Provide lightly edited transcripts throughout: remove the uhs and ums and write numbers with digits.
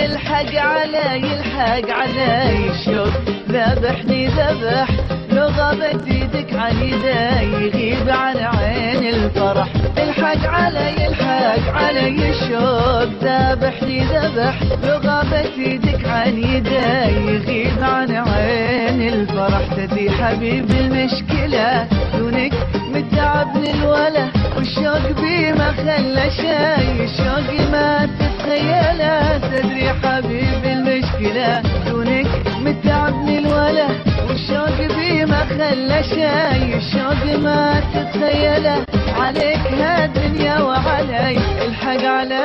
الحق علي الشوق ذبحني ذبح، لو غابت ايدك عن يداي يغيب عن عين الفرح. الحق علي الشوق ذبحني ذبح، لو غابت ايدك عن يداي يغيب عن عين الفرح. تدري حبيبي المشكلة دونك متعبني الوله، والشوق بي ما خلى شي، الشوق ما تتخيله. تدري حبيبي المشكلة دونك متعبني الوله، والشوق بي ما خلى شي، الشوق ما تتخيله. عليك هالدنيا وعلي الحق علي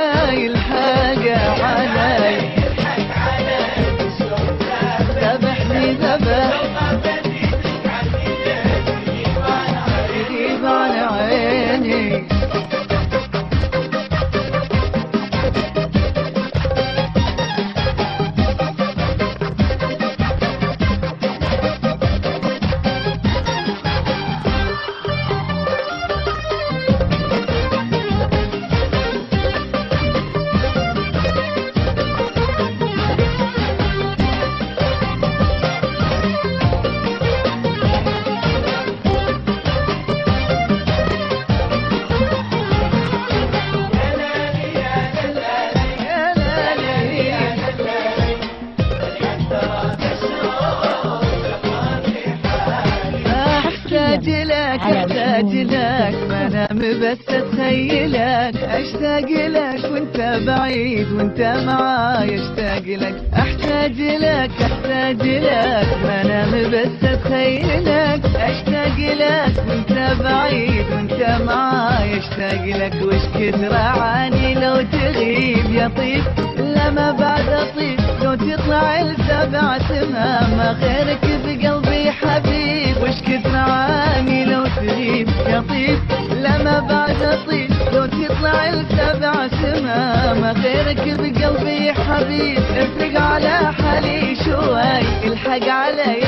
ذبحني ذبح يغيب عن عيني. احتاج لك ما انام بس اتخيلك، اشتاق لك وانت بعيد وانت معاي اشتاق لك. احتاج لك ما انام بس اتخيلك، اشتاق لك وانت بعيد وانت معاي اشتاق لك. وش كثر عاني لو تغيب يا طيب، لما بعد اطيب لو تطلع السبع تمام غيرك بقلبي حبيب. وش كثر عاني لو تغيب يا طيب، لما بعد اطيب لو تطلع السبع سمام غيرك بقلبي حبيب. افرق على حالي شوي، الحق علي